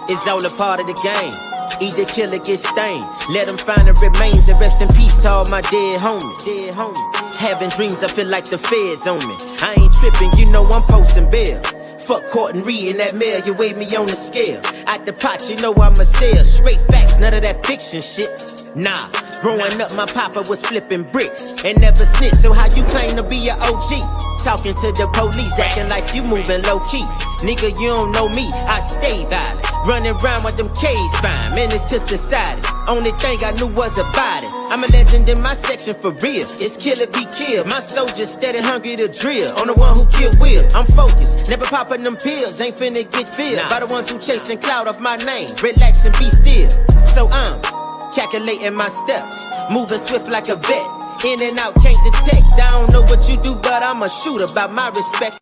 It's all a part of the game. Either kill or get stained. Let them find the remains and rest in peace to all my dead homies. Having dreams, I feel like the feds on me. I ain't tripping, you know I'm posting bail. Fuck court and reading that mail, you weigh me on the scale. Out the pot, you know I'm a sale. Straight facts, none of that fiction shit. Nah, growing up, my papa was flipping bricks and never snitched. So how you claim to be a OG? Talking to the police, acting like you moving low key. Nigga, you don't know me, I stay violent. Running around with them K's fine, menace to society. Only thing I knew was about it. I'm a legend in my section for real. It's kill or be killed. My soldiers steady hungry to drill. On the one who killed Will. I'm focused, never popping them pills. Ain't finna get filled by the ones who chasing clout off my name. Relax and be still. So I'm calculating my steps, moving swift like a vet. In and out, can't detect. I don't know what you do, but I'm a shooter by my respect.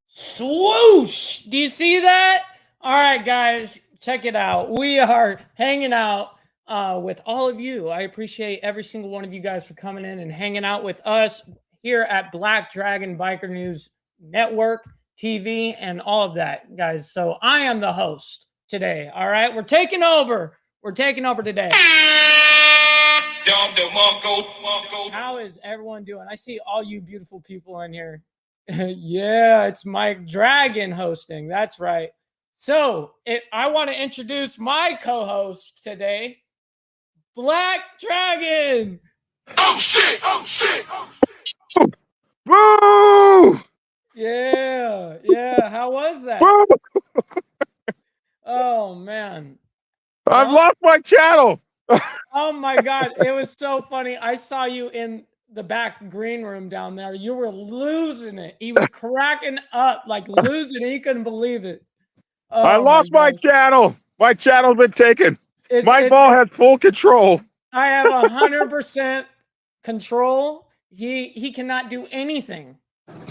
Swoosh! Do you see that? All right, guys, check it out. We are hanging out with all of you. I appreciate every single one of you guys for coming in and hanging out with us here at Black Dragon Biker News Network, TV, and all of that, guys. So I am the host today, all right? We're taking over. We're taking over today. How is everyone doing? I see all you beautiful people in here. Yeah, it's Mike Dragon hosting. That's right. So I want to introduce my co-host today, Black Dragon. Oh shit! Oh shit! Woo! Yeah. How was that? Woo! Oh man, I've lost my channel. Oh my God, it was so funny. I saw you in the back green room down there. You were losing it. He was cracking up, like losing it. He couldn't believe it. Oh, I lost my channel. My channel's been taken. My ball has full control. I have 100% control. He cannot do anything.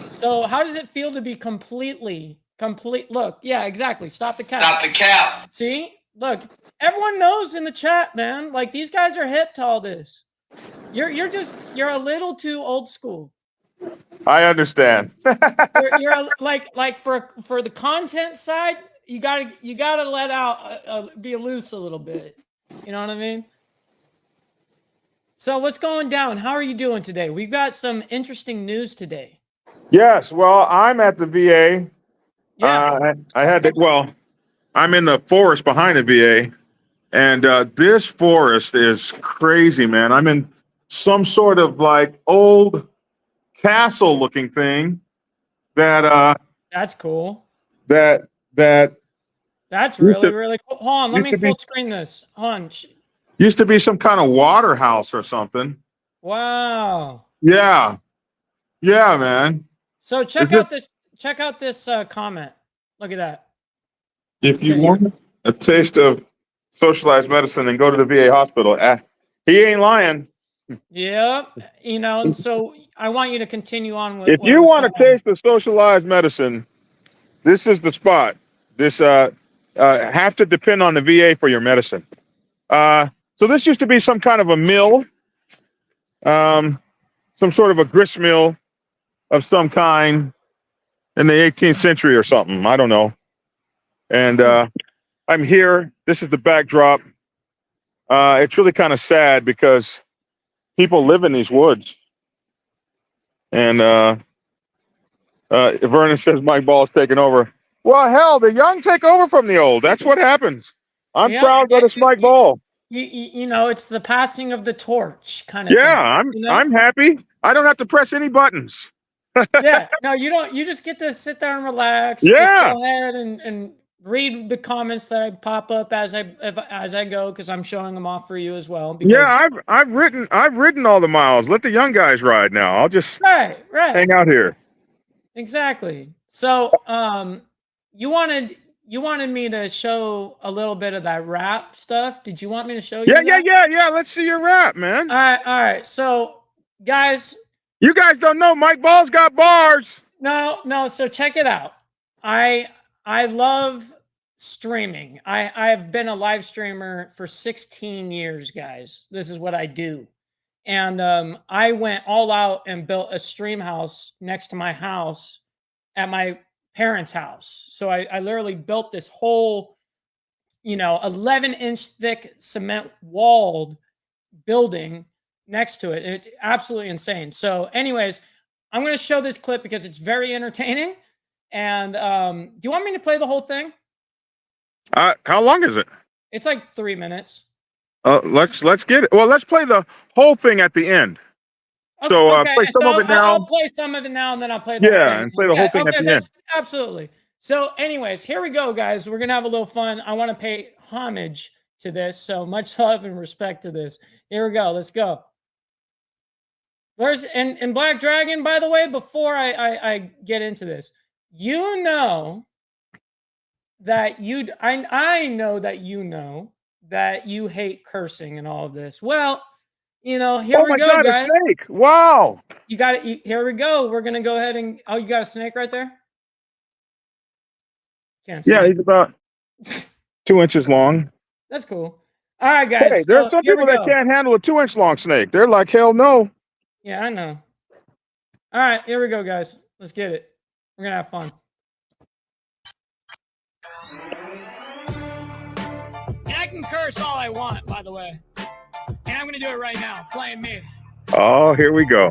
So how does it feel to be complete? Look, yeah, exactly. Stop the cap. Stop the cap. See, look, everyone knows in the chat, man. Like these guys are hip to all this. You're a little too old school. I understand. you're like for the content side, you gotta let out be loose a little bit. You know what I mean? So what's going down? How are you doing today? We've got some interesting news today. Yes. Well, I'm at the VA. Yeah. I'm in the forest behind the VA, and this forest is crazy, man. I'm in some sort of like old castle-looking thing that. That's cool. That's really cool. Hold on, let me full screen this. Hold on. Used to be some kind of water house or something. Wow. Yeah, man. So check out this comment. Look at that. If you want a taste of socialized medicine, then go to the VA hospital. He ain't lying. Yeah, and so I want you to continue on with. If you want a taste of socialized medicine, this is the spot. This have to depend on the VA for your medicine. So this used to be some kind of a mill, some sort of a grist mill of some kind in the 18th century or something. I don't know. And I'm here. This is the backdrop. It's really kind of sad because people live in these woods. And Vernon says Mike Ball's taking over. Well, hell, the young take over from the old. That's what happens. I'm proud that it's Mike Ball. It's the passing of the torch kind of thing. I'm happy. I don't have to press any buttons. Yeah, no, you don't. You just get to sit there and relax. Yeah. Just go ahead and read the comments that I pop up as I go, because I'm showing them off for you as well. Yeah, I've ridden all the miles. Let the young guys ride now. I'll just right hang out here. Exactly. So you wanted me to show a little bit of that rap stuff. Did you want me to show you? Yeah. Let's see your rap, man. All right. So guys, you guys don't know Mike Ball's got bars. No. So check it out. I I love streaming. I've been a live streamer for 16 years, guys. This is what I do. And I went all out and built a stream house next to my house at my parents' house. So I literally built this whole, 11-inch thick cement walled building next to it. It's absolutely insane. So, anyways, I'm going to show this clip because it's very entertaining. And do you want me to play the whole thing? How long is it? It's like 3 minutes. Let's get it. Well, let's play the whole thing at the end. Okay, So okay. play some of it now. I'll play some of it now, and then I'll play the whole thing. And play the whole thing at the end. Absolutely. So, anyways, here we go, guys. We're gonna have a little fun. I want to pay homage to this, so much love and respect to this. Here we go. Let's go. There's and Black Dragon, by the way, before I get into this, you know that I know that you hate cursing and all of this. Well, here we go, guys. A snake. Wow. You got it. Here we go. We're gonna go ahead and you got a snake right there? Can't see. Yeah, he's about 2 inches long. That's cool. All right, guys. Hey, there are some people that can't handle a 2-inch long snake. They're like, hell no. Yeah, I know. All right, here we go, guys. Let's get it. We're gonna have fun. And I can curse all I want, by the way. And I'm gonna do it right now, playing me. Oh, here we go.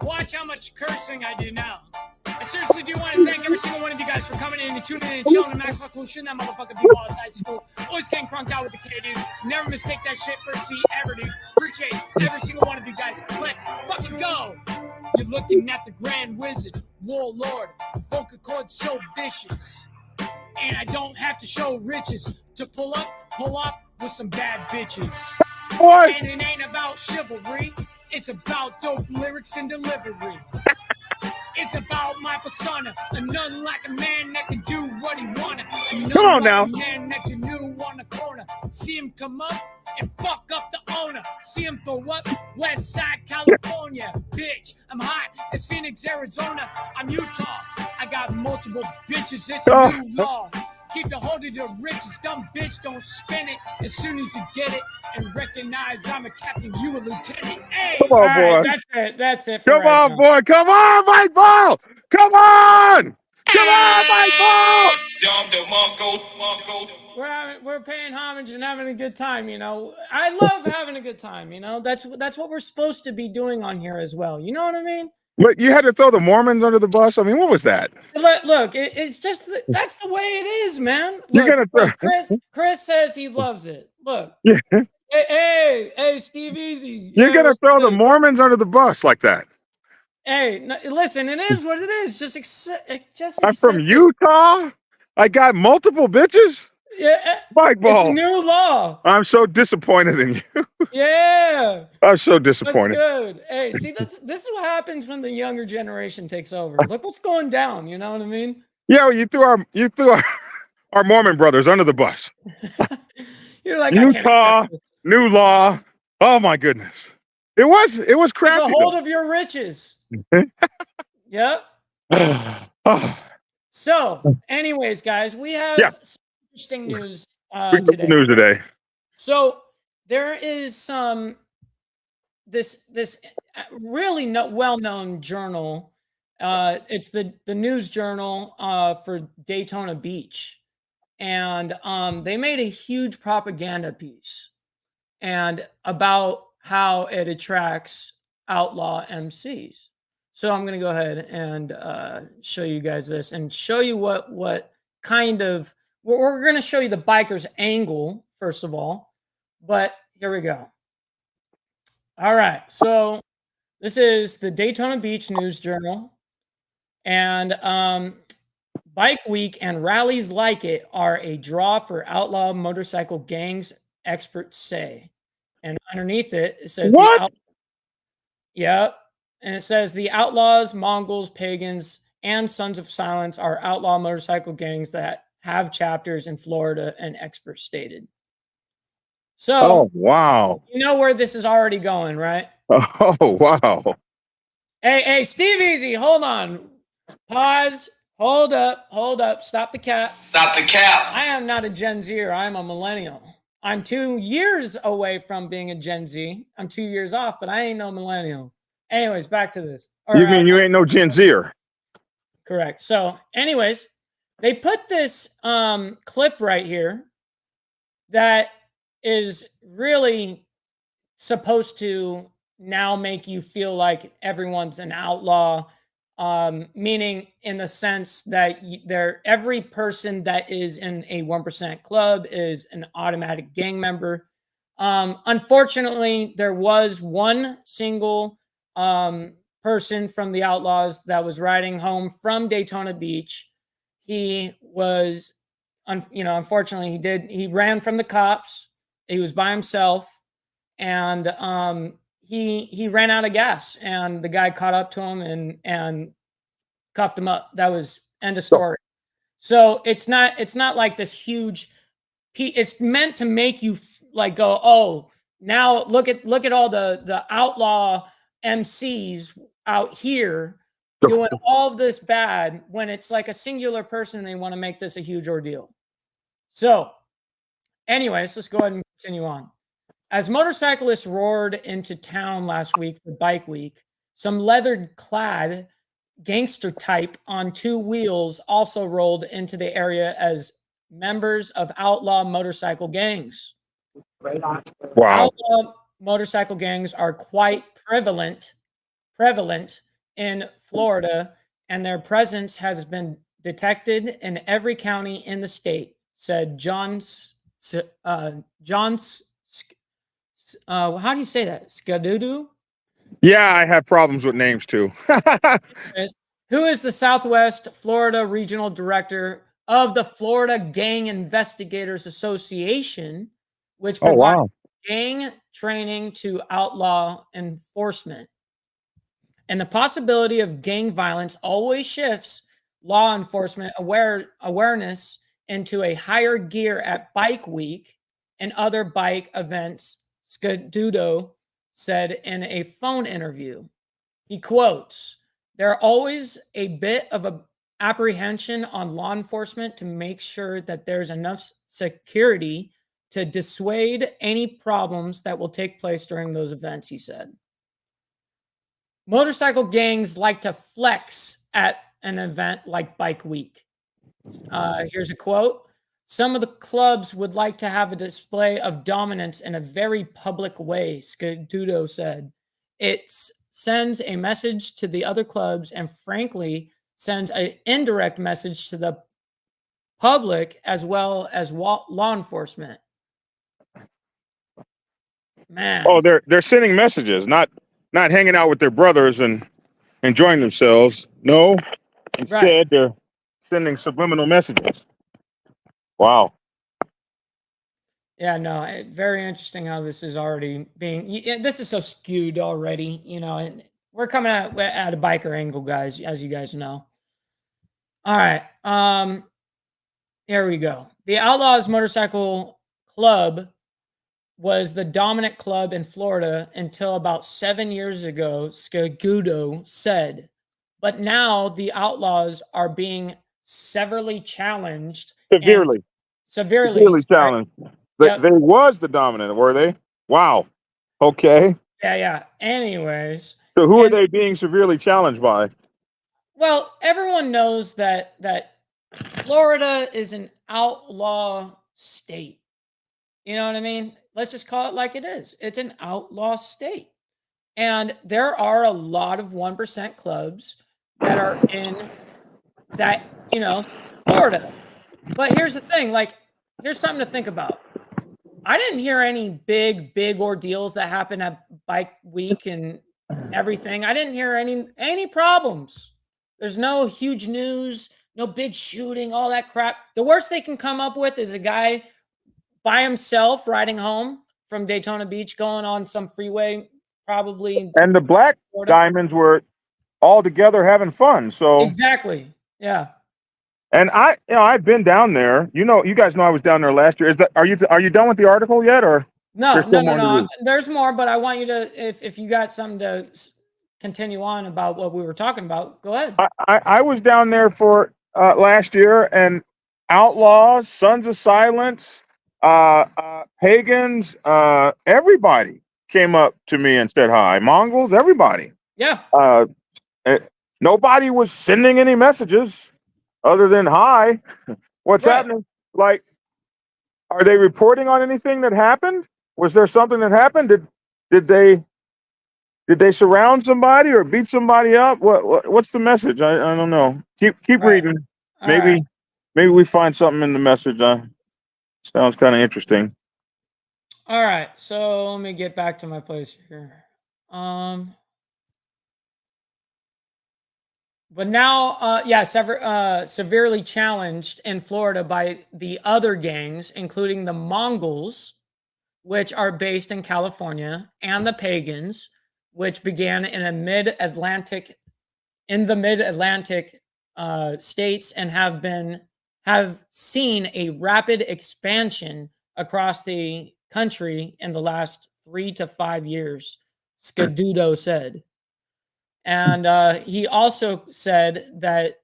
Watch how much cursing I do now. I seriously do want to thank every single one of you guys for coming in and tuning in and chilling and maximum cool shooting that motherfucking people outside school. Always getting crunked out with the kid, dude. Never mistake that shit for a C ever, dude. Appreciate every single one of you guys. Let's fucking go. You're looking at the Grand Wizard, Warlord, vocal cord so vicious. And I don't have to show riches to pull up with some bad bitches. What? And it ain't about chivalry. It's about dope lyrics and delivery. It's about my persona, a none like a man that can do what he wanna. Come on now. A man that you knew on the corner. See him come up and fuck up the owner. See him throw up West Side, California. Bitch, I'm hot as Phoenix, Arizona. I'm Utah. I got multiple bitches. It's a new law. Keep the hold of the riches. Dumb bitch, don't spin it. As soon as you get it and recognize I'm a captain, you a lieutenant. Hey, come on, boy. Right, that's it. Come on, boy. Come on, Mike Ball. Come on. Come on, Mike Ball. We're paying homage and having a good time. I love having a good time. That's what we're supposed to be doing on here as well. You know what I mean? But you had to throw the Mormons under the bus. I mean, what was that? Look, it's just that's the way it is, man. You're gonna throw. Chris says he loves it. Look, yeah. hey, Steve Easy. You're gonna throw the Mormons under the bus like that. Hey, no, listen, it is what it is. Just accept. I'm from Utah. I got multiple bitches. Yeah, Mike Ball. It's new law. I'm so disappointed in you. Yeah. I'm so disappointed. That's good. Hey, see, this is what happens when the younger generation takes over. Look what's going down. You know what I mean? Yeah, you threw our Mormon brothers under the bus. You're like Utah, new law. Oh my goodness. It was crafty. Take a hold of your riches. Yep. So, anyways, guys, we have some interesting news today. News today. So there is this really well-known journal. It's the news journal for Daytona Beach, and they made a huge propaganda piece and about how it attracts outlaw MCs. So I'm going to go ahead and show you guys this and show you what kind of we're going to show you the biker's angle first of all. But here we go. All right. So this is the Daytona Beach News Journal. And Bike Week and rallies like it are a draw for outlaw motorcycle gangs, experts say. And underneath it says, what? And it says the outlaws, Mongols, pagans, and Sons of Silence are outlaw motorcycle gangs that have chapters in Florida, and experts stated. So, oh, wow. You know where this is already going, right? Oh, wow. Hey, Steve Easy, hold on. Pause. Hold up. Stop the cap. Stop the cap. I am not a Gen Zer. I'm a millennial. I'm 2 years away from being a Gen Z. I'm 2 years off, but I ain't no millennial. Anyways, back to this. You mean you ain't no Gen Zer? Correct. So, anyways, they put this clip right here that is really supposed to now make you feel like everyone's an outlaw, meaning in the sense that every person that is in a 1% club is an automatic gang member. Unfortunately, there was one single person from the Outlaws that was riding home from Daytona Beach. He was, unfortunately, he ran from the cops. He was by himself, and he ran out of gas, and the guy caught up to him and cuffed him up. That was end of story. So it's not like this huge. It's meant to make you like go, oh, now look at all the outlaw MCs out here doing all of this bad, when it's like a singular person and they want to make this a huge ordeal. So anyways, let's go ahead and continue on. As motorcyclists roared into town last week for Bike Week, some leather-clad gangster type on 2 wheels also rolled into the area as members of outlaw motorcycle gangs. Wow. Outlaw motorcycle gangs are quite prevalent in Florida, and their presence has been detected in every county in the state, said John how do you say that? Skadudu? Yeah, I have problems with names too. Who is the Southwest Florida Regional Director of the Florida Gang Investigators Association, which provides gang training to outlaw enforcement. And the possibility of gang violence always shifts law enforcement awareness into a higher gear at Bike Week and other bike events, Scadudo said in a phone interview. He quotes, "There always a bit of a apprehension on law enforcement to make sure that there's enough security to dissuade any problems that will take place during those events," he said. Motorcycle gangs like to flex at an event like Bike Week. Here's a quote. "Some of the clubs would like to have a display of dominance in a very public way," Scadudo said. "It sends a message to the other clubs and frankly sends an indirect message to the public as well as law enforcement." Man. Oh, they're sending messages, not hanging out with their brothers and enjoying themselves. No, instead they're sending subliminal messages. Wow. Yeah, no, very interesting how this is already being. This is so skewed already, and we're coming at a biker angle, guys, as you guys know. All right, here we go. The Outlaws Motorcycle Club was the dominant club in Florida until about 7 years ago, Scagudo said. But now the Outlaws are being severely challenged. Severely challenged. Right? They was the dominant, were they? Wow. Okay. Yeah. Anyways. So who are they being severely challenged by? Well, everyone knows that Florida is an outlaw state. You know what I mean? Let's just call it like it is. It's an outlaw state. And there are a lot of 1% clubs that are in that, Florida. But here's the thing, here's something to think about. I didn't hear any big ordeals that happened at Bike Week and everything. I didn't hear any problems. There's no huge news, no big shooting, all that crap. The worst they can come up with is a guy by himself riding home from Daytona Beach, going on some freeway, probably. And the Black Diamonds were all together having fun. So exactly, yeah. And I've been down there. You guys know I was down there last year. Are you done with the article yet, or no? There's more, but I want you to, if you got something to continue on about what we were talking about, go ahead. I was down there for last year, and outlaws, Sons of Silence, pagans, everybody came up to me and said hi. Mongols, everybody. Yeah. Uh, eh, Nobody was sending any messages other than hi. What's Right. happening? Like, are they reporting on anything that happened? Was there something that happened? Did they surround somebody or beat somebody up? What's the message? I don't know. Keep Right. reading. All right. Maybe we find something in the message. Sounds kind of interesting. All right. So let me get back to my place here. But now, yeah, severely challenged in Florida by the other gangs, including the Mongols, which are based in California, and the Pagans, which began in the mid-Atlantic states and have seen a rapid expansion across the country in the last 3 to 5 years. Scadudo said. And he also said that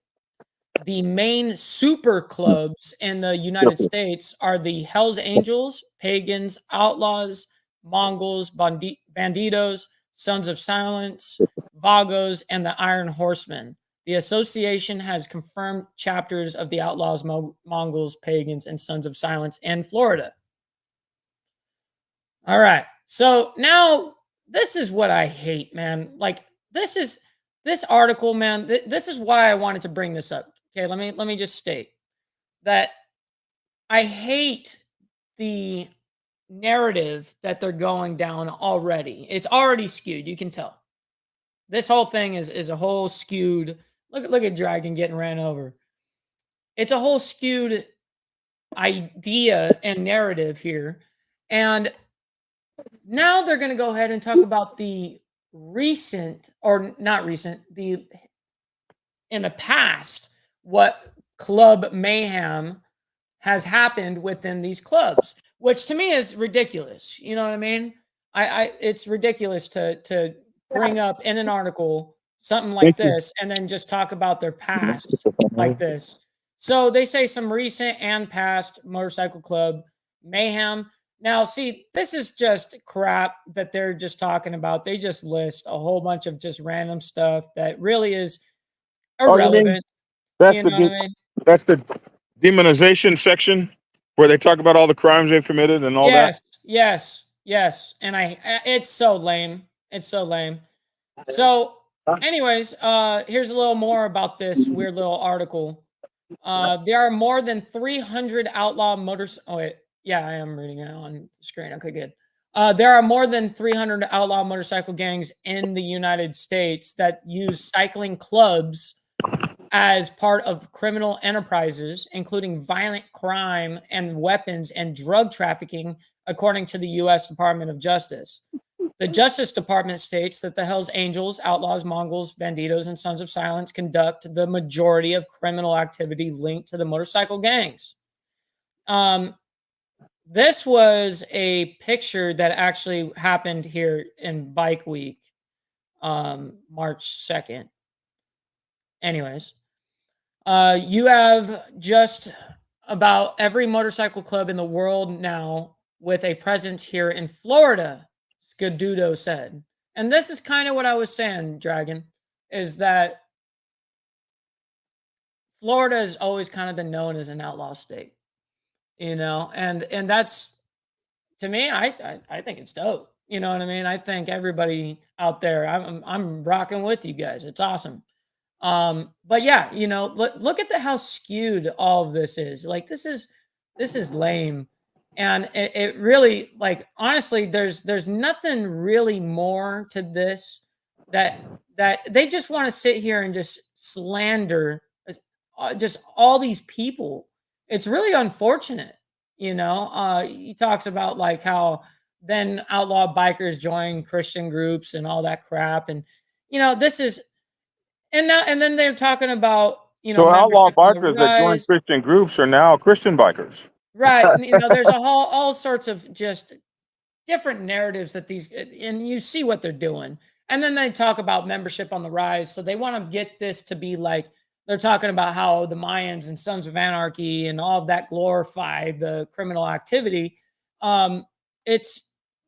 the main super clubs in the United States are the Hells Angels, Pagans, Outlaws, Mongols, Bandidos, Sons of Silence, Vagos, and the Iron Horsemen. The association has confirmed chapters of the Outlaws, Mongols, Pagans, and Sons of Silence in Florida. All right. So now this is what I hate, man. Like this article, man. This is why I wanted to bring this up. Okay, let me just state that I hate the narrative that they're going down already. It's already skewed. You can tell. This whole thing is a whole skewed. Look at Dragon getting ran over. It's a whole skewed idea and narrative here. And now they're going to go ahead and talk about the recent, or not recent, the in the past, what club mayhem has happened within these clubs, which to me is ridiculous. You know what I mean? It's ridiculous to bring up in an article something like this and then just talk about their past like this. So they say some recent and past motorcycle club mayhem. Now, see, this is just crap that they're just talking about. They just list a whole bunch of just random stuff that really is Oh, you mean irrelevant. that's You know what I mean? that's the demonization section where they talk about all the crimes they've committed and all that? Yes. And it's so lame. It's so lame. So, anyways, here's a little more about this weird little article. There are more than 300 outlaw motors. Oh wait, yeah, I am reading it on the screen. Okay, good. There are more than 300 outlaw motorcycle gangs in the United States that use cycling clubs as part of criminal enterprises, including violent crime and weapons and drug trafficking, according to the U.S. Department of Justice. The Justice Department states that the Hells Angels, Outlaws, Mongols, Bandidos, and Sons of Silence conduct the majority of criminal activity linked to the motorcycle gangs. This was a picture that actually happened here in Bike Week, March 2nd. Anyways, you have just about every motorcycle club in the world now with a presence here in Florida, Scadudo said. And this is kind of what I was saying, Dragon, is that Florida has always kind of been known as an outlaw state, you know, and that's, to me, I think it's dope. You know what I mean? I think everybody out there, I'm rocking with you guys. It's awesome. But yeah, you know, look at how skewed all of this is. Like this is lame. And it really, like, honestly, there's nothing really more to this that they just want to sit here and just slander just all these people. It's really unfortunate, you know. He talks about like how then outlaw bikers join Christian groups and all that crap, and you know, this is and then they're talking about, you know, So outlaw membership on the bikers that join rise. Christian groups are now Christian bikers. Right. You know, there's all sorts of just different narratives that these, and you see what they're doing. And then they talk about membership on the rise. So they want to get this to be like they're talking about how the Mayans and Sons of Anarchy and all of that glorify the criminal activity. It's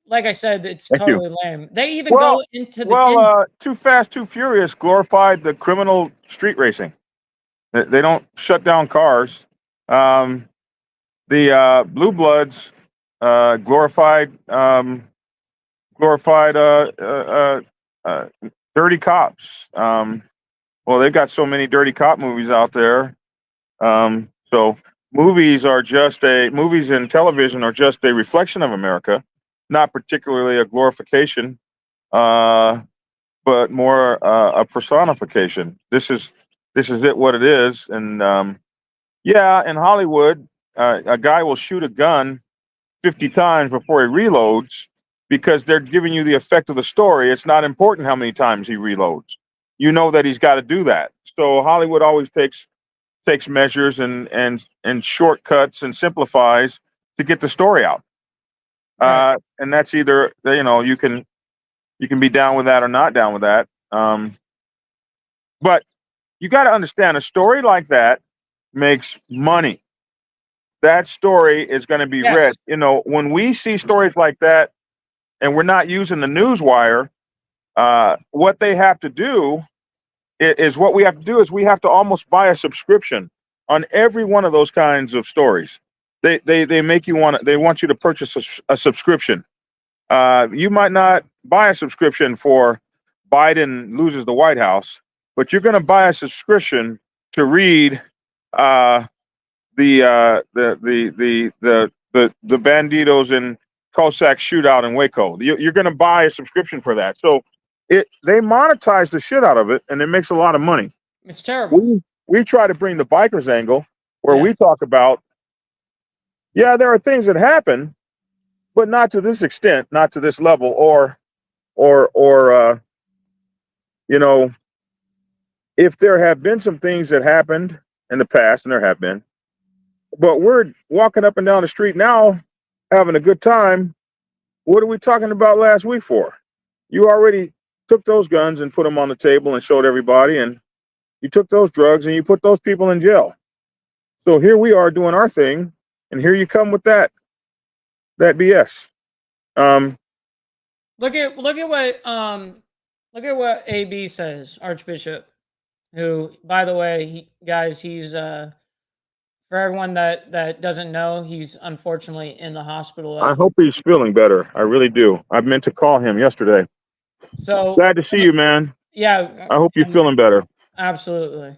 like I said, it's Thank you. totally lame. They even Well, go into the Too Fast, Too Furious glorified the criminal street racing. They don't shut down cars. The Blue Bloods glorified glorified dirty cops. Well, they've got so many dirty cop movies out there. So movies and television are just a reflection of America, not particularly a glorification, but more a personification. This is it, what it is. And yeah, in Hollywood, a guy will shoot a gun 50 times before he reloads because they're giving you the effect of the story. It's not important how many times he reloads. You know that he's got to do that. So Hollywood always takes measures and shortcuts and simplifies to get the story out. right. And that's either, you can be down with that or not down with that. But you got to understand, a story like that makes money. That story is going to be read. Yes. When we see stories like that, and we're not using the news wire, what they have to do is we have to almost buy a subscription on every one of those kinds of stories. They want you to purchase a subscription. You might not buy a subscription for Biden loses the White House, but you're going to buy a subscription to read the Bandidos and Cossack shootout in Waco. You're going to buy a subscription for that. So they monetize the shit out of it, and it makes a lot of money. It's terrible. We try to bring the bikers angle where we talk about, there are things that happen, but not to this extent, not to this level, or if there have been some things that happened in the past, and there have been, but we're walking up and down the street now having a good time. What are we talking about last week for? You already took those guns and put them on the table and showed everybody, and you took those drugs and you put those people in jail. So here we are doing our thing, and here you come with that BS. Look at what AB says, Archbishop, who, by the way, he's for everyone that doesn't know, he's unfortunately in the hospital. I hope he's feeling better. I really do. I meant to call him yesterday. So glad to see you, man. Yeah. I hope you're feeling better. Absolutely.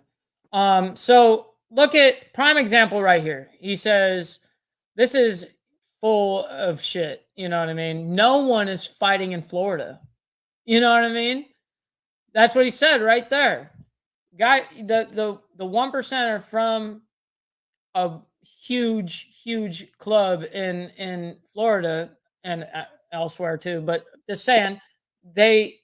So look at prime example right here. He says, this is full of shit. You know what I mean? No one is fighting in Florida. You know what I mean? That's what he said right there. Guy, the 1% are from a huge club in Florida and elsewhere too. But just saying,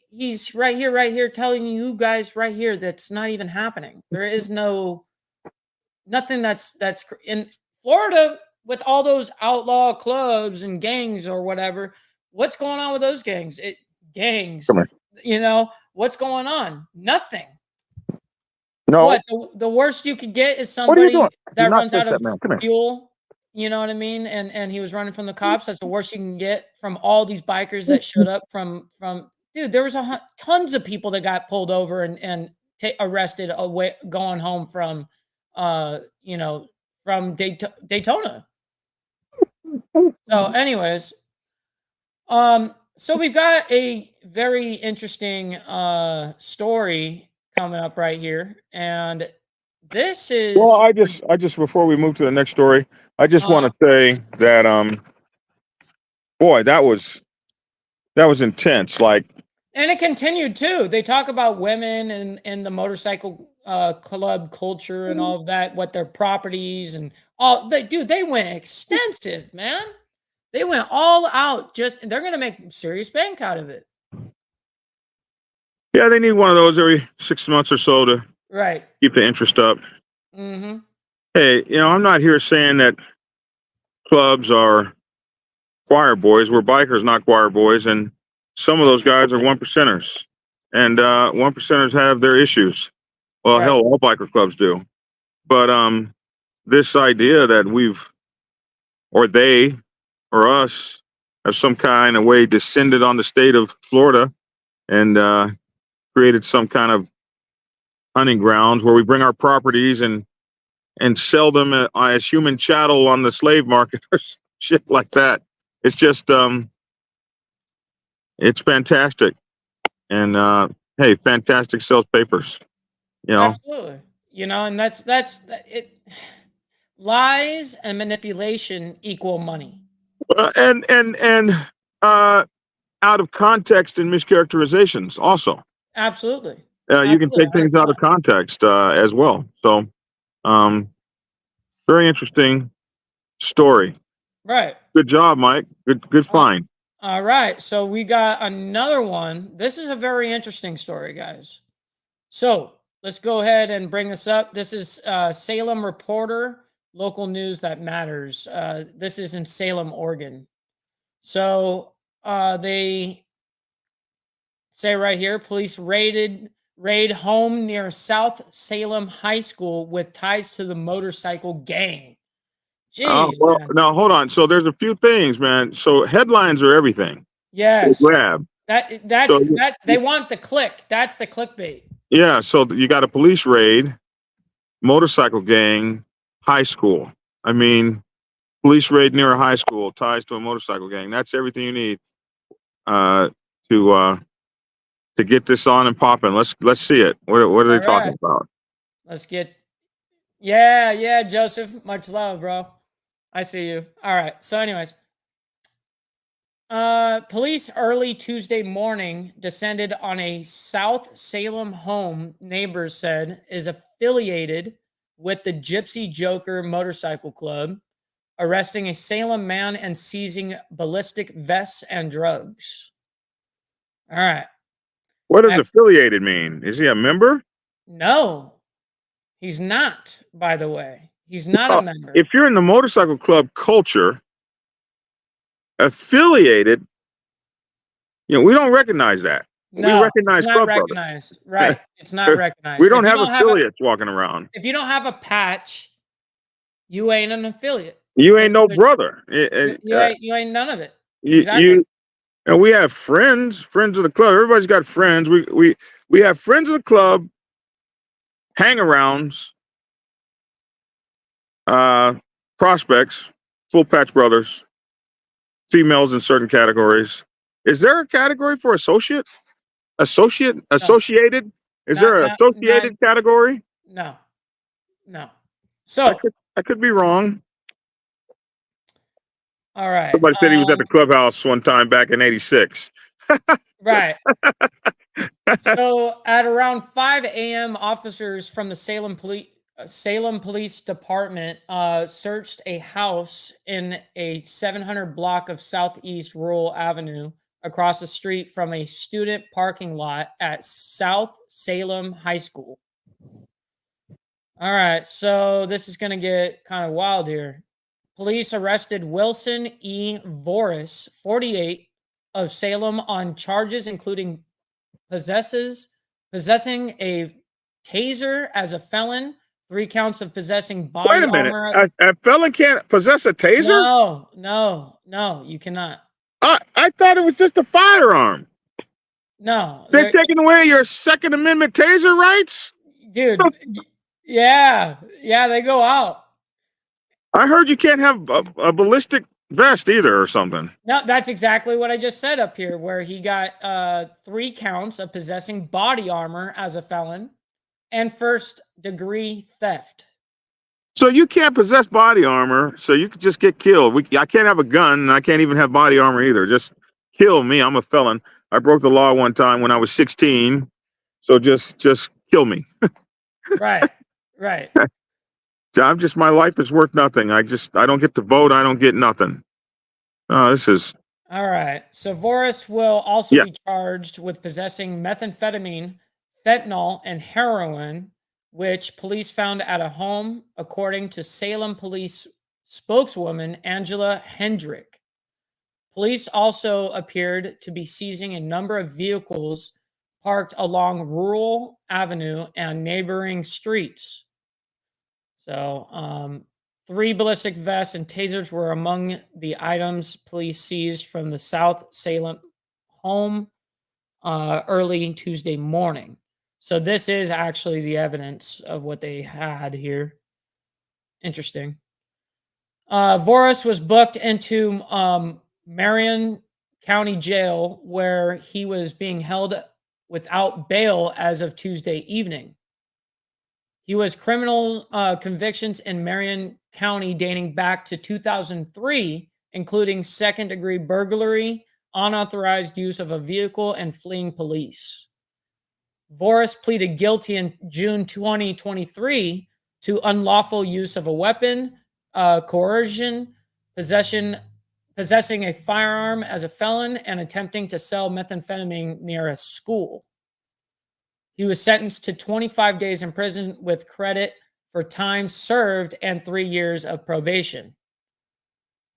he's right here telling you guys right here that's not even happening. There is nothing that's in Florida with all those outlaw clubs and gangs or whatever. What's going on with those gangs? What's going on? Nothing. No. What the worst you could get is somebody that runs out of fuel. You know what I mean? And he was running from the cops. That's the worst you can get from all these bikers that showed up from. Dude, there was tons of people that got pulled over and arrested away going home from, from Daytona. So, anyways, so we've got a very interesting story coming up right here, and this is. Well, I just before we move to the next story, I just want to say that boy, that was intense. Like. And it continued too. They talk about women and the motorcycle club culture and all of that, what their properties and all. They went extensive, man. They went all out. They're going to make serious bank out of it. Yeah, they need one of those every 6 months or so to keep the interest up. Mm-hmm. Hey, I'm not here saying that clubs are choir boys. We're bikers, not choir boys, and some of those guys are 1%ers, and 1%ers have their issues. Well, Right. hell, all biker clubs do. But this idea that or they, or us, have some kind of way descended on the state of Florida and created some kind of hunting grounds where we bring our properties and sell them as human chattel on the slave market or shit like that. It's just it's fantastic, and hey, fantastic sells papers. You know, Absolutely. You know, and that's it. Lies and manipulation equal money. and uh, out of context and mischaracterizations also. Absolutely. You can Absolutely. take things out 100%. of context as well. So, um, very interesting story. Right. Good job, Mike. Good Uh, find. all right. So we got another one. This is a very interesting story, guys. So let's go ahead and bring this up. This is Salem Reporter, local news that matters. This is in Salem, Oregon. So they say right here, police raid home near South Salem High School with ties to the motorcycle gang. Oh Jeez, well, man. now hold on. So there's a few things, man. So headlines are everything. Yes. Grab. That's So that they want the click. That's the clickbait. yeah, so you got a police raid, motorcycle gang, high school. I mean, police raid near a high school ties to a motorcycle gang. That's everything you need uh, to uh, to get this on and popping. Let's see it. What are they All talking right. about? Let's get Yeah, Joseph. Much love, bro. I see you. All right. So, anyways, police early Tuesday morning descended on a South Salem home, neighbors said, is affiliated with the Gypsy Joker Motorcycle Club, arresting a Salem man and seizing ballistic vests and drugs. All right. What does affiliated mean? Is he a member? No, he's not, by the way. He's not a member. If you're in the motorcycle club culture, affiliated, we don't recognize that. We No, it's recognize not club brother. recognized. Right. It's not recognized. We don't have affiliates walking around. If you don't have a patch, you ain't an affiliate. You ain't no brother. You ain't none of it. You, Exactly. and we have friends of the club. Everybody's got friends. We have friends of the club, hang-arounds, prospects, full patch brothers, females in certain categories. Is there a category for associate? Associated? Is Not, there an not, not, associated category? no, no. So, I could be wrong. all right. Somebody said he was at the clubhouse one time back in '86. Right. So at around 5 a.m., officers from the Salem Police Department searched a house in a 700 block of Southeast Rural Avenue across the street from a student parking lot at South Salem High School. All right, so this is going to get kind of wild here. Police arrested Wilson E. Voris, 48, of Salem on charges including possessing a taser as a felon, 3 counts of possessing body Wait a minute. armor. A felon can't possess a taser? No, you cannot. I thought it was just a firearm. No, They're taking away your Second Amendment taser rights? dude. Yeah, they go out. I heard you can't have a ballistic vest either or something. No, that's exactly what I just said up here, where he got 3 counts of possessing body armor as a felon and first-degree theft. So you can't possess body armor, so you could just get killed. I can't have a gun, and I can't even have body armor either. Just kill me. I'm a felon. I broke the law one time when I was 16, so just kill me. Right. My life is worth nothing. I don't get to vote. I don't get nothing. This is all right. So Voris will also be charged with possessing methamphetamine, fentanyl, and heroin, which police found at a home, according to Salem Police spokeswoman Angela Hendrick. Police also appeared to be seizing a number of vehicles parked along Rural Avenue and neighboring streets. So, 3 ballistic vests and tasers were among the items police seized from the South Salem home early Tuesday morning. So this is actually the evidence of what they had here. Interesting. Voris was booked into Marion County Jail, where he was being held without bail as of Tuesday evening. He was criminal convictions in Marion County dating back to 2003, including second-degree burglary, unauthorized use of a vehicle, and fleeing police. Voris pleaded guilty in June 2023 to unlawful use of a weapon, coercion, possessing a firearm as a felon, and attempting to sell methamphetamine near a school. He was sentenced to 25 days in prison with credit for time served and 3 years of probation.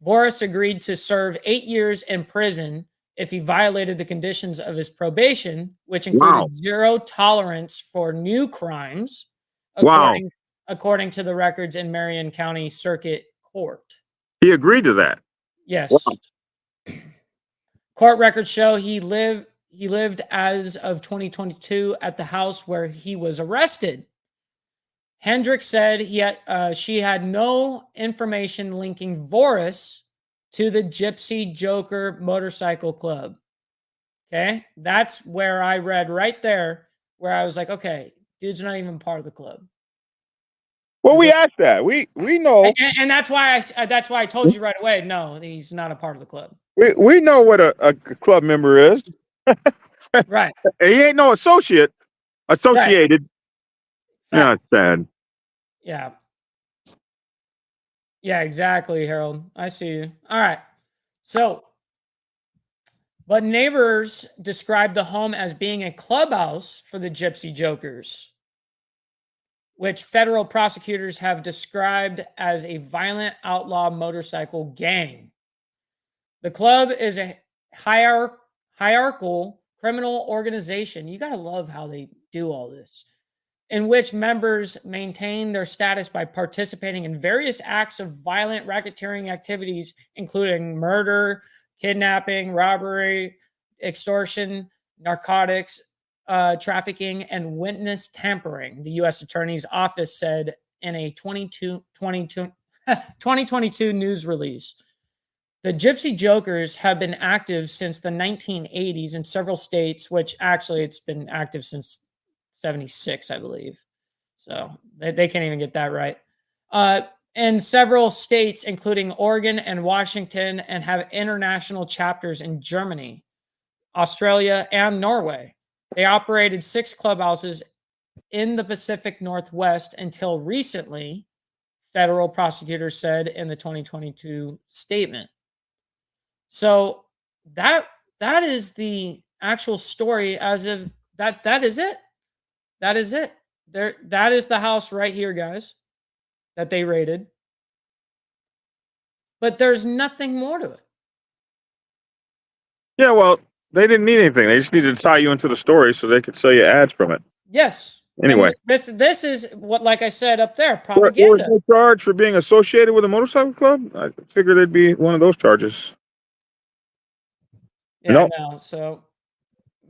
Voris agreed to serve 8 years in prison if he violated the conditions of his probation, which included zero tolerance for new crimes, according to the records in Marion County Circuit Court. He agreed to that. Yes. Wow. Court records show he lived as of 2022 at the house where he was arrested. Hendricks said she had no information linking Voris to the Gypsy Joker Motorcycle Club. Okay, that's where I read right there, where I was like, okay, dude's not even part of the club. Well, we asked that. We know, and that's why I told you right away. No, he's not a part of the club. We know what a club member is. Right. He ain't no associated. Right. Yeah, it's sad. Yeah. Yeah, exactly, Harold. I see you. All right. So, but neighbors described the home as being a clubhouse for the Gypsy Jokers, which federal prosecutors have described as a violent outlaw motorcycle gang. The club is a hierarchical criminal organization. You got to love how they do all this, in which members maintain their status by participating in various acts of violent racketeering activities, including murder, kidnapping, robbery, extortion, narcotics, trafficking, and witness tampering, the U.S. Attorney's Office said in a 2022 news release. The Gypsy Jokers have been active since the 1980s in several states, which actually it's been active since 76, I believe. So they can't even get that right. In several states, including Oregon and Washington, and have international chapters in Germany, Australia, and Norway. They operated 6 clubhouses in the Pacific Northwest until recently, federal prosecutors said in the 2022 statement. So that is the actual story as of that. That is it. That is it. That is the house right here, guys, that they raided. But there's nothing more to it. Yeah, well, they didn't need anything. They just needed to tie you into the story so they could sell you ads from it. Yes. Anyway, and this is what, like I said up there, propaganda. There was no charge for being associated with a motorcycle club. I figured there'd be one of those charges. Yeah, nope. No. So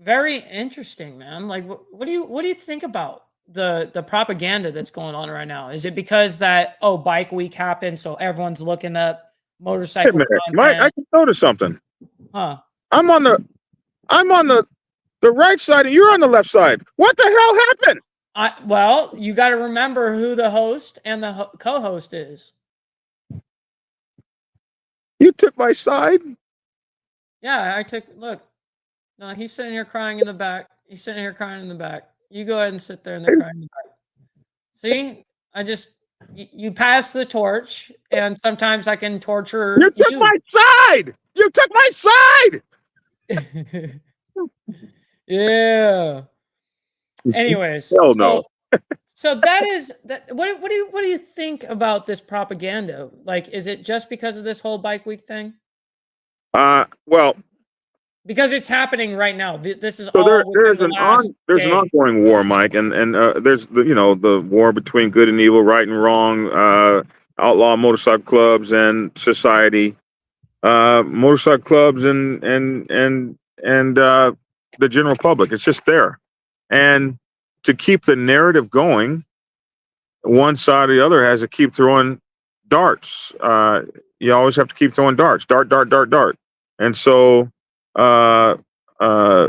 very interesting, man. Like, what do you think about the propaganda that's going on right now? Is it because that Bike Week happened, so everyone's looking up motorcycle content? Mike, I can notice something. Huh? I'm on the right side, and you're on the left side. What the hell happened? Well, you got to remember who the host and the co-host is. You took my side? Yeah, I took. Look, no, he's sitting here crying in the back. He's sitting here crying in the back. You go ahead and sit there and they're crying in the back. See, you pass the torch, and sometimes I can torture you. You took my side. You took my side. Yeah. Anyways, no. So that is that. What do you think about this propaganda? Like, is it just because of this whole Bike Week thing? Well, Because it's happening right now. This is So all within the last there's an day. ongoing war, Mike, and there's the war between good and evil, right and wrong, outlaw motorcycle clubs and society, motorcycle clubs and the general public. It's just there, and to keep the narrative going, one side or the other has to keep throwing darts. You always have to keep throwing darts, dart, dart, dart, dart, and so uh, uh,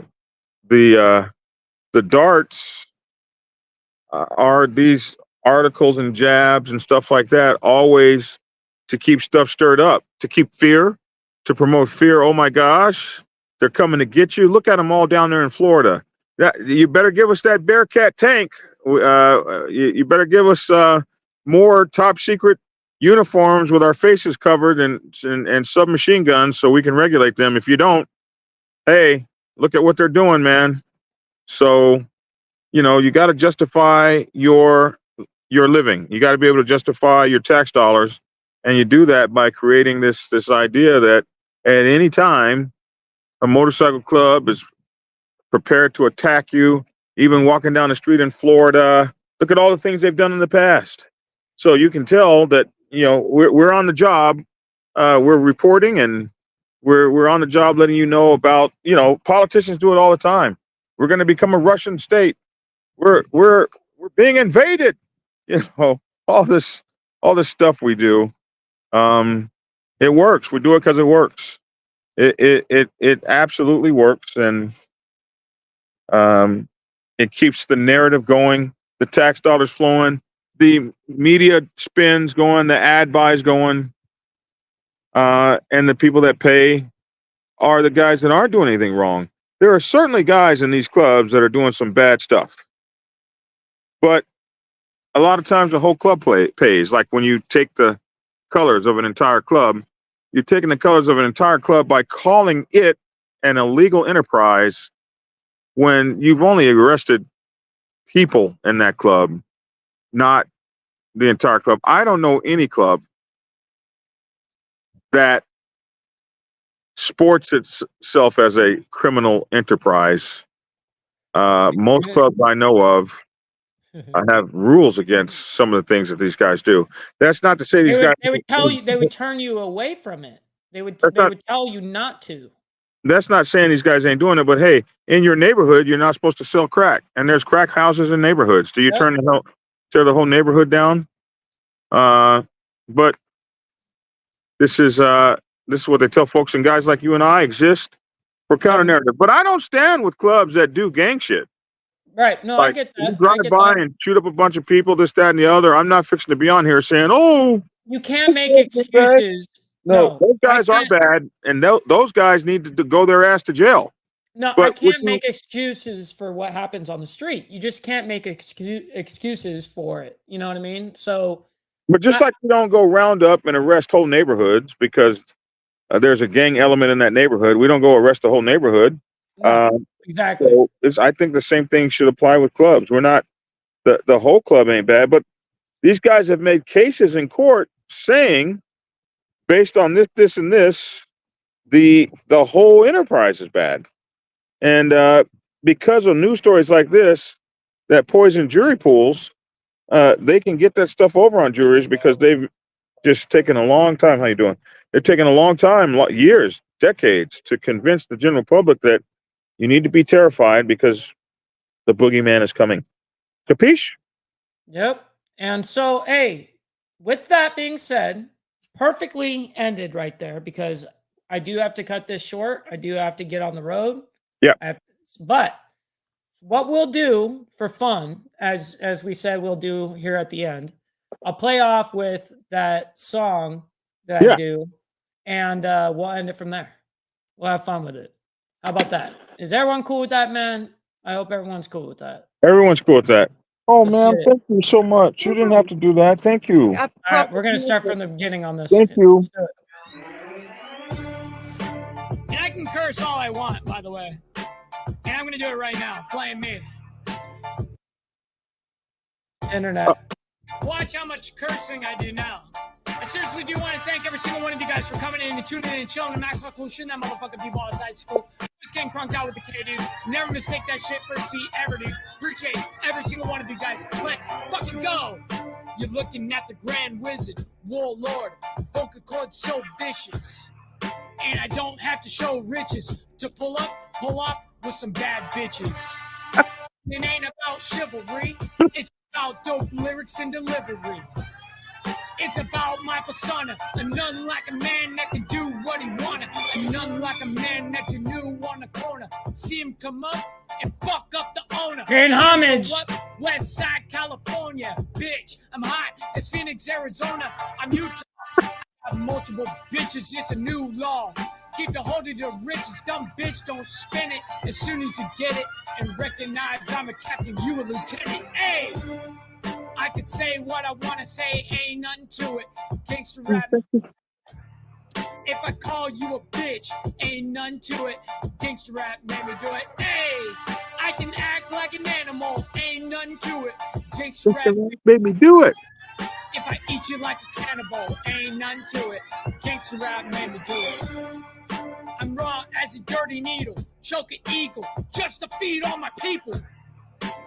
the darts are these articles and jabs and stuff like that, always to keep stuff stirred up, to keep fear, to promote fear. Oh my gosh, they're coming to get you. Look at them all down there in Florida. You better give us that Bearcat tank. You better give us more top secret uniforms with our faces covered and submachine guns so we can regulate them. If you don't, hey, look at what they're doing, man. So, you got to justify your living. You got to be able to justify your tax dollars, and you do that by creating this idea that at any time a motorcycle club is prepared to attack you. Even walking down the street in Florida, look at all the things they've done in the past. So you can tell that we're on the job. We're reporting, and we're on the job letting you know about politicians do it all the time. We're going to become a Russian state. We're being invaded. All this stuff we do. It works. We do it because it works. It absolutely works, and it keeps the narrative going, the tax dollars flowing, the media spins going, the ad buys going, and the people that pay are the guys that aren't doing anything wrong. There are certainly guys in these clubs that are doing some bad stuff, but a lot of times the whole club pays. Like when you take the colors of an entire club, you're taking the colors of an entire club by calling it an illegal enterprise when you've only arrested people in that club, not the entire club. I don't know any club that sports itself as a criminal enterprise. Most clubs I know of have rules against some of the things that these guys do. That's not to say these guys. They would tell you. They would turn you away from it. They would tell you not to. That's not saying these guys ain't doing it, but hey, in your neighborhood, you're not supposed to sell crack, and there's crack houses in neighborhoods. Do you tear the whole neighborhood down? But this is what they tell folks, and guys like you and I exist for counter narrative. But I don't stand with clubs that do gang shit. Right. No, I get that. You drive by and shoot up a bunch of people, this, that, and the other. I'm not fixing to be on here saying, "Oh, you can't make excuses." No, those guys are bad, and those guys need to go their ass to jail. No, I can't make excuses for what happens on the street. You just can't make excuses for it. You know what I mean? So, but just like you don't go round up and arrest whole neighborhoods because there's a gang element in that neighborhood, we don't go arrest the whole neighborhood. No, exactly. So I think the same thing should apply with clubs. We're not the whole club ain't bad, but these guys have made cases in court saying, based on this, and this, the whole enterprise is bad. And because of news stories like this that poison jury pools, they can get that stuff over on juries because they've just taken a long time. How you doing? They're taking a long time, years, decades, to convince the general public that you need to be terrified because the boogeyman is coming. Capiche? Yep. And so, hey, with that being said, perfectly ended right there, because I do have to cut this short. I do have to get on the road. Yeah. But what we'll do for fun, as we said we'll do here at the end, I'll play off with that song that I do, and we'll end it from there. We'll have fun with it. How about that? Is everyone cool with that, man? I hope everyone's cool with that. Everyone's cool with that. Oh, man, thank you so much. You didn't have to do that. Thank you. All right, we're going to start from the beginning on this. Thank you. And I can curse all I want, by the way. And I'm going to do it right now. Playing me. Internet. Watch how much cursing I do now. I seriously do want to thank every single one of you guys for coming in and tuning in and chilling and maximum cool shooting that motherfucking people outside school. Just getting crunked out with the K, dude. Never mistake that shit for a C ever, dude. Appreciate every single one of you guys. Let's fucking go. You're looking at the Grand Wizard, Warlord, vocal cord so vicious. And I don't have to show riches to pull off with some bad bitches. It ain't about chivalry. It's about dope lyrics and delivery. It's about my persona, and none like a man that can do what he wanted, and none like a man that you knew on the corner. See him come up and fuck up the owner. Paying homage. West Side, California, bitch. I'm hot as Phoenix, Arizona. I'm Utah. I have multiple bitches. It's a new law. Keep the hold of the riches. Dumb bitch, don't spin it as soon as you get it, and recognize I'm a captain, you a lieutenant. Hey. I could say what I want to say, ain't nothing to it. Gangster rap. If I call you a bitch, ain't nothing to it. Gangster rap made me do it. Hey, I can act like an animal, ain't nothing to it. Gangster rap made me do it. If I eat you like a cannibal, ain't nothing to it. Gangster rap made me do it. I'm raw as a dirty needle, choke an eagle, just to feed all my people.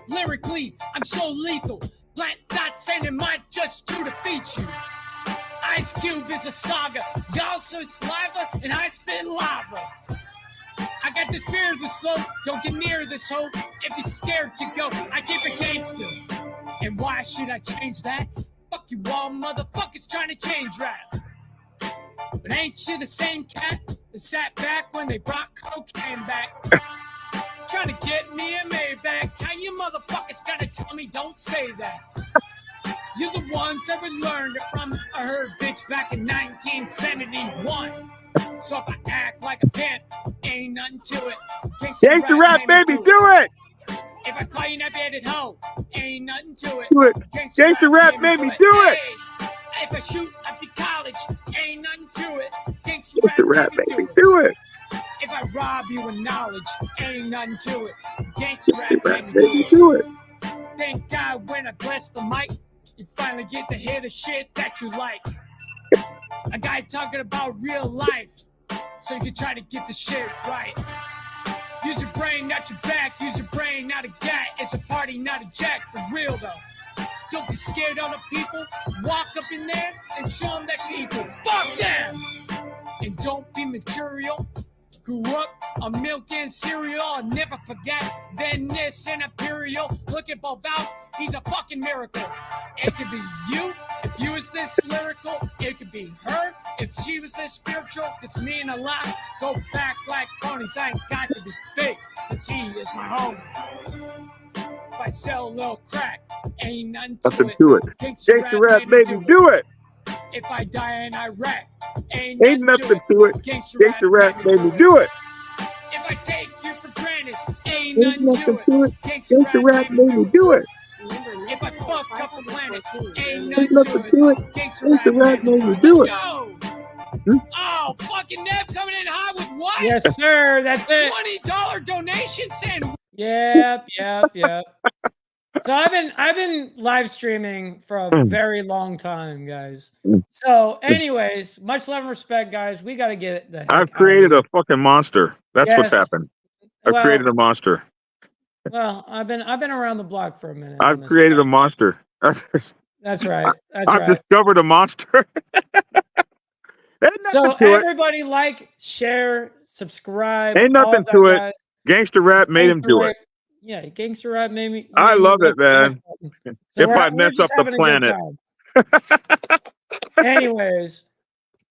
Lyrically, I'm so lethal. Plant dots and it might just to defeat you. Ice Cube is a saga. Y'all search saliva and I spit lava. I got this fear of this flow. Don't get near this hope. If you're scared to go, I keep it gangster. And why should I change that? Fuck you all motherfuckers trying to change rap. But ain't you the same cat that sat back when they brought cocaine back? Trying to get me a Maybach. How you motherfuckers gotta tell me don't say that? You're the ones that we learned it from. I heard bitch back in 1971. So if I act like a pimp, ain't nothing to it. Gangsta rap, baby, do it! If I call you an updated hoe, ain't nothing to it. Do it. Gangsta rap, baby, do it! Hey, if I shoot up your college, ain't nothing to it. Gangsta rap, baby, do it! If I rob you of knowledge, ain't nothing to it. Gangsta rap, baby, do it! Thank God when I bless the mic, you finally get to hear the shit that you like. A guy talking about real life, so you can try to get the shit right. Use your brain, not your back. Use your brain, not a gat. It's a party, not a jack. For real, though. Don't be scared of the people. Walk up in there and show them that you're equal. Fuck them! And don't be material. Grew up on milk and cereal. I'll never forget. Then this and Imperial. Look at both out. He's a fucking miracle. It could be you if you was this lyrical. It could be her if she was this spiritual. Cause me and a lot go back like ponies. I ain't got to be fake. Cause he is my homie. If I sell a little crack, ain't nothing to it. Gangsta rap, baby, do it! If I die in Iraq, ain't nothing to it. Gangsta rap, baby, do it! If I take you for granted, ain't nothing to it. Gangsta rap, baby, do it! If I fuck up the planet, ain't nothing to it. Gangsta rap, baby, do it! Oh, fucking Neb coming in hot with what? Yes, sir. That's it. $20 donation saying. Yep. So I've been live streaming for a very long time, guys. So, anyways, much love and respect, guys. We got to get the. I've created a fucking monster. That's what's happened. I've created a monster. Well, I've been around the block for a minute. I've created a monster. That's right. I've discovered a monster. So everybody like, share, subscribe. Ain't nothing to it. Gangsta rap made him do it. Yeah, gangster rap made me. I love it, man. So if I mess up the planet. Anyways,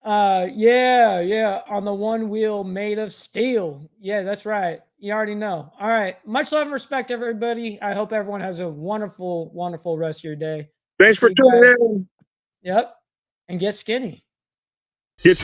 yeah, on the one wheel made of steel. Yeah, that's right. You already know. All right. Much love and respect, everybody. I hope everyone has a wonderful, wonderful rest of your day. Thanks for tuning in. Yep. And get skinny. Get